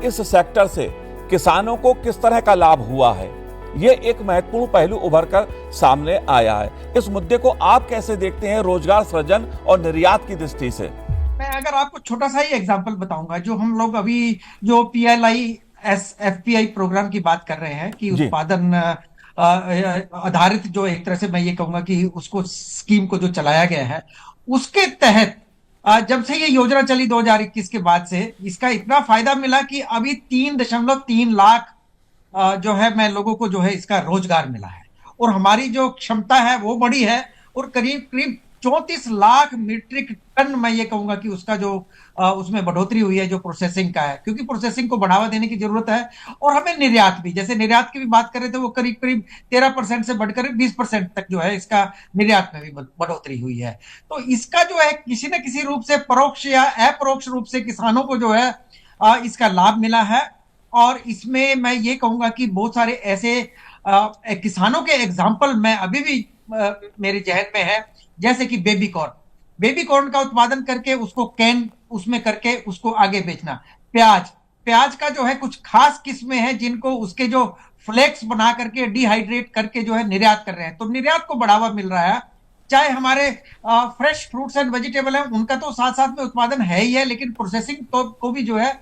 इस सेक्टर से किसानों को किस तरह का लाभ हुआ है, ये एक महत्वपूर्ण पहलू उभर कर सामने आया है। इस मुद्दे को आप कैसे देखते हैं रोजगार सृजन और निर्यात की दृष्टि से? मैं अगर आपको छोटा सा ही एग्जांपल बताऊंगा, जो हम लोग अभी जो PLI SFPI प्रोग्राम की बात कर रहे हैं कि जी। उत्पादन आधारित, जो एक तरह से मैं ये कहूंगा कि उसको स्कीम को जो चलाया गया है, उसके तहत जब से ये योजना चली 2021 के बाद से इसका इतना फायदा मिला कि अभी 3.3 लाख जो है मैं लोगों को जो है इसका रोजगार मिला है। और हमारी जो क्षमता है वो बड़ी है, और करीब करीब 34 लाख मीट्रिक टन मैं ये कहूंगा कि उसका जो उसमें बढ़ोतरी हुई है जो प्रोसेसिंग का है, क्योंकि प्रोसेसिंग को बढ़ावा देने की जरूरत है। और हमें निर्यात भी, जैसे निर्यात की भी बात कर रहे थे, वो करीब करीब 13% से बढ़कर 20% तक जो है इसका निर्यात में भी बढ़ोतरी हुई है। तो इसका जो है किसी न किसी रूप से परोक्ष या अपरोक्ष रूप से किसानों को जो है इसका लाभ मिला है। और इसमें मैं ये कहूंगा कि बहुत सारे ऐसे किसानों के एग्जाम्पल मैं अभी भी मेरे जहन में है, जैसे कि बेबी कॉर्न का उत्पादन करके उसको कैन उसमें करके उसको आगे बेचना। प्याज प्याज का जो है कुछ खास किस्में हैं जिनको उसके जो फ्लेक्स बना करके डिहाइड्रेट करके जो है निर्यात कर रहे हैं, तो निर्यात को बढ़ावा मिल रहा है। चाहे हमारे फ्रेश फ्रूट्स एंड वेजिटेबल है, उनका तो साथ साथ में उत्पादन है ही है, लेकिन प्रोसेसिंग को भी जो है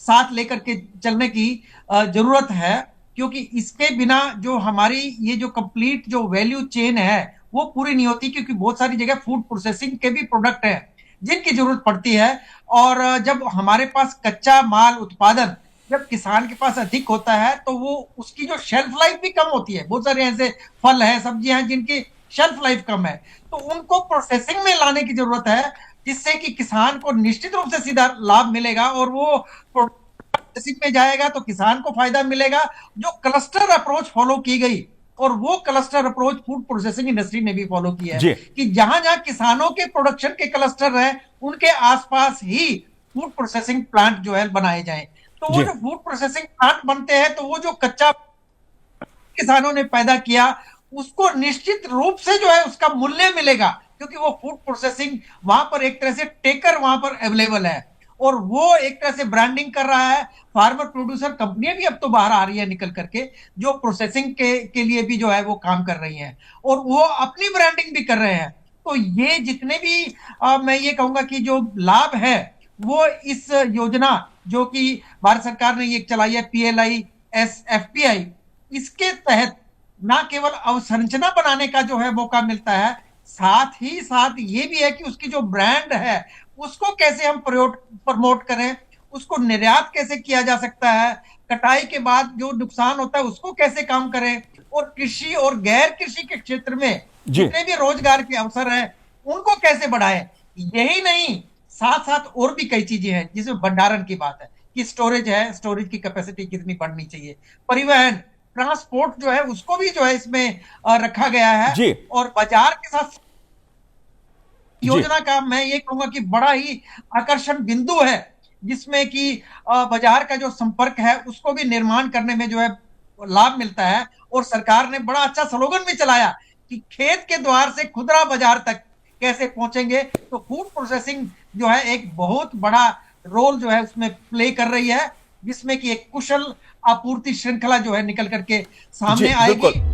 साथ लेकर के चलने की जरूरत है। क्योंकि इसके बिना जो हमारी ये जो कंप्लीट जो वैल्यू चेन है वो पूरी नहीं होती, क्योंकि बहुत सारी जगह फूड प्रोसेसिंग के भी प्रोडक्ट हैं जिनकी जरूरत पड़ती है। और जब हमारे पास कच्चा माल उत्पादन जब किसान के पास अधिक होता है तो वो उसकी जो शेल्फ लाइफ भी कम होती है। बहुत सारे ऐसे फल हैं, सब्जियां हैं जिनकी शेल्फ लाइफ कम है, तो उनको प्रोसेसिंग में लाने की जरूरत है, जिससे कि किसान को निश्चित रूप से सीधा लाभ मिलेगा और वो प्रोसेसिंग में जाएगा तो किसान को फायदा मिलेगा। जो क्लस्टर अप्रोच फॉलो की गई, और वो cluster approach food processing industry ने भी फॉलो किया है, जी। कि जहां जहां किसानों के प्रोडक्शन के क्लस्टर हैं उनके आसपास ही फूड प्रोसेसिंग प्लांट जो है बनाए जाएं। तो वो जी। जो फूड प्रोसेसिंग प्लांट बनते हैं तो वो जो कच्चा किसानों ने पैदा किया उसको निश्चित रूप से जो है उसका मूल्य मिलेगा, क्योंकि वो फूड प्रोसेसिंग वहां पर एक तरह से टेकर वहां पर अवेलेबल है, और वो एक तरह से ब्रांडिंग कर रहा है। फार्मर प्रोड्यूसर कंपनियां भी अब तो बाहर आ रही है निकल करके, जो प्रोसेसिंग के लिए भी जो है वो काम कर रही हैं, और वो अपनी ब्रांडिंग भी कर रहे हैं। तो ये जितने भी मैं ये कहूंगा कि जो लाभ है वो इस योजना जो कि भारत सरकार ने ये चलाई है PLI SFPI, इसके तहत ना केवल अवसंरचना बनाने का जो है मौका मिलता है, साथ ही साथ ये भी है कि उसकी जो ब्रांड है उसको कैसे हम प्रमोट करें, उसको निर्यात कैसे किया जा सकता है, कटाई के बाद जो नुकसान होता है उसको कैसे काम करें, और कृषि और गैर कृषि के क्षेत्र में जी। जितने भी रोजगार के अवसर हैं उनको कैसे बढ़ाएं। यही नहीं, साथ साथ और भी कई चीजें हैं, जिसमें भंडारण की बात है कि स्टोरेज है, स्टोरेज की कैपेसिटी कितनी बढ़नी चाहिए, परिवहन ट्रांसपोर्ट जो है उसको भी जो है इसमें रखा गया है। जी। और बाजार के साथ जी। योजना का मैं ये कहूंगा कि बड़ा ही आकर्षण बिंदु है, जिसमें कि बाजार का जो संपर्क है उसको भी निर्माण करने में जो है लाभ मिलता है। और सरकार ने बड़ा अच्छा स्लोगन भी चलाया कि खेत के द्वार से खुदरा बाजार तक कैसे पहुंचेंगे। तो फूड प्रोसेसिंग जो है एक बहुत बड़ा रोल जो है उसमें प्ले कर रही है, जिसमें कि एक कुशल आपूर्ति श्रृंखला जो है निकल करके जी सामने बिल्कुल। आएगी।